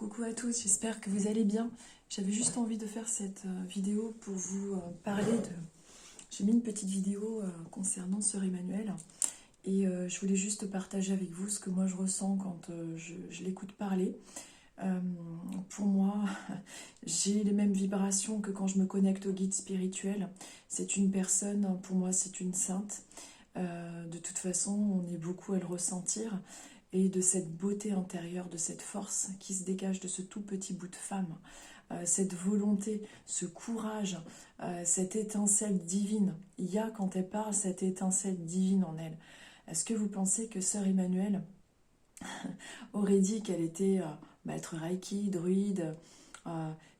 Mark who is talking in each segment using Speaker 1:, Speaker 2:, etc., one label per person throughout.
Speaker 1: Coucou à tous, j'espère que vous allez bien. J'avais juste envie de faire cette vidéo pour vous parler de... J'ai mis une petite vidéo concernant Sœur Emmanuelle et je voulais juste partager avec vous ce que moi je ressens quand je l'écoute parler. Euh, pour moi, j'ai les mêmes vibrations que quand je me connecte au guide spirituel. C'est une personne, pour moi c'est une sainte. De toute façon, on est beaucoup à le ressentir et de cette beauté intérieure, de cette force qui se dégage de ce tout petit bout de femme, cette volonté, ce courage, cette étincelle divine. Il y a quand elle parle cette étincelle divine en elle. Est-ce que vous pensez que Sœur Emmanuelle aurait dit qu'elle était maître Reiki, druide?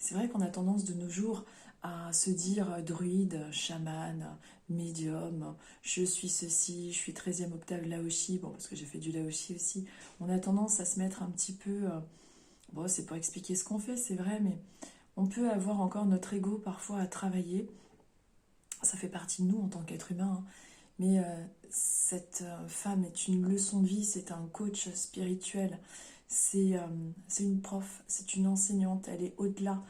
Speaker 1: C'est vrai qu'on a tendance de nos jours à se dire druide, chaman, médium, je suis ceci, je suis 13e octave Laoshi, bon parce que j'ai fait du Laoshi aussi. On a tendance à se mettre un petit peu, bon c'est pour expliquer ce qu'on fait, c'est vrai, mais on peut avoir encore notre ego parfois à travailler. Ça fait partie de nous en tant qu'être humain, hein. Mais cette femme est une leçon de vie, c'est un coach spirituel, c'est une prof, c'est une enseignante, elle est au-delà.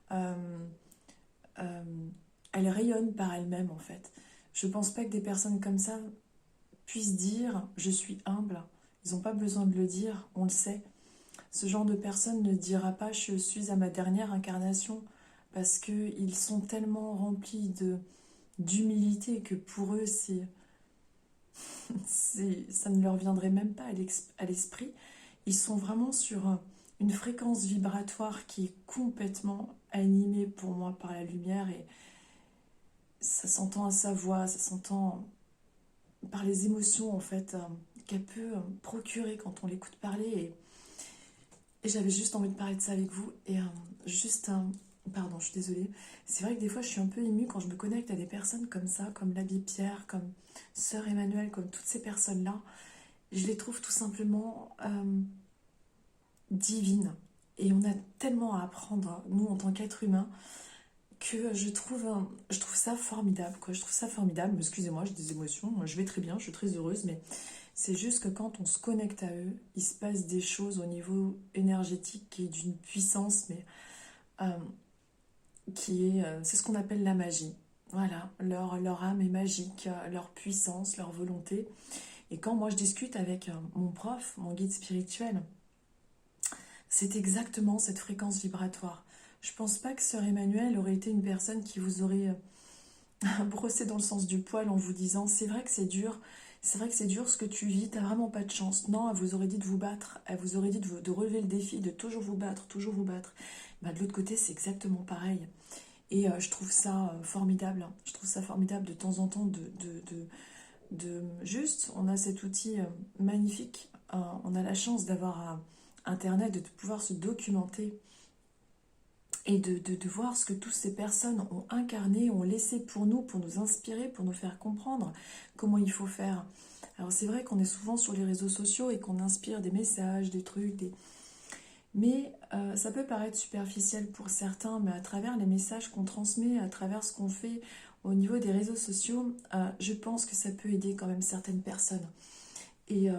Speaker 1: Euh, euh, Elle rayonne par elle-même en fait. Je pense pas que des personnes comme ça puissent dire je suis humble. Ils n'ont pas besoin de le dire, on le sait. Ce genre de personne ne dira pas je suis à ma dernière incarnation parce qu'ils sont tellement remplis d'humilité que pour eux ça ne leur viendrait même pas à l'esprit. Ils sont vraiment sur une fréquence vibratoire qui est complètement animée pour moi par la lumière et ça s'entend à sa voix, ça s'entend par les émotions en fait qu'elle peut procurer quand on l'écoute parler et j'avais juste envie de parler de ça avec vous et pardon, je suis désolée, c'est vrai que des fois je suis un peu émue quand je me connecte à des personnes comme ça, comme l'abbé Pierre, comme Sœur Emmanuelle, comme toutes ces personnes-là. Je les trouve tout simplement divines et on a tellement à apprendre, nous en tant qu'êtres humains, que je trouve ça formidable, quoi. Je trouve ça formidable. Excusez-moi, j'ai des émotions. Je vais très bien, je suis très heureuse, mais c'est juste que quand on se connecte à eux, il se passe des choses au niveau énergétique qui est d'une puissance, mais euh, c'est ce qu'on appelle la magie. Voilà, leur âme est magique, leur puissance, leur volonté. Et quand moi je discute avec mon prof, mon guide spirituel, c'est exactement cette fréquence vibratoire. Je pense pas que Sœur Emmanuelle aurait été une personne qui vous aurait brossé dans le sens du poil en vous disant c'est vrai que c'est dur, c'est vrai que c'est dur ce que tu vis, t'as vraiment pas de chance. Non, elle vous aurait dit de vous battre, elle vous aurait dit de relever le défi, de toujours vous battre, toujours vous battre. Bah, de l'autre côté, c'est exactement pareil. Et je trouve ça formidable, hein. Je trouve ça formidable de temps en temps juste, on a cet outil magnifique, on a la chance d'avoir Internet, de pouvoir se documenter et de voir ce que toutes ces personnes ont incarné, ont laissé pour nous inspirer, pour nous faire comprendre comment il faut faire. Alors c'est vrai qu'on est souvent sur les réseaux sociaux et qu'on inspire des messages, des trucs, mais ça peut paraître superficiel pour certains, mais à travers les messages qu'on transmet, à travers ce qu'on fait au niveau des réseaux sociaux, je pense que ça peut aider quand même certaines personnes. Et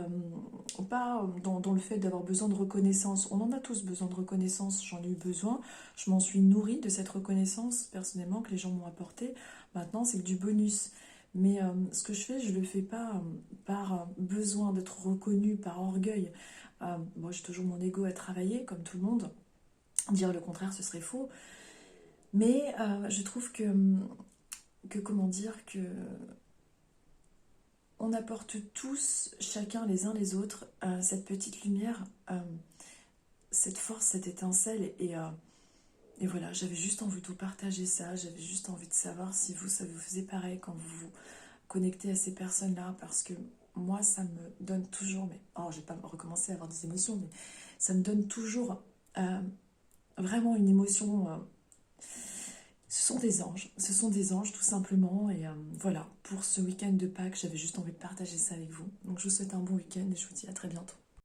Speaker 1: pas dans le fait d'avoir besoin de reconnaissance. On en a tous besoin de reconnaissance, j'en ai eu besoin. Je m'en suis nourrie de cette reconnaissance personnellement que les gens m'ont apporté. Maintenant, c'est que du bonus. Mais ce que je fais, je ne le fais pas par besoin d'être reconnue, par orgueil. Moi, j'ai toujours mon ego à travailler, comme tout le monde. Dire le contraire, ce serait faux. Mais je trouve comment dire, que on apporte tous, chacun les uns les autres, cette petite lumière, cette force, cette étincelle. Et voilà, j'avais juste envie de vous partager ça. J'avais juste envie de savoir si vous, ça vous faisait pareil quand vous vous connectez à ces personnes-là. Parce que moi, ça me donne toujours... Mais, oh, je vais pas recommencer à avoir des émotions, mais ça me donne toujours vraiment une émotion... ce sont des anges tout simplement et voilà, pour ce week-end de Pâques, j'avais juste envie de partager ça avec vous. Donc je vous souhaite un bon week-end et je vous dis à très bientôt.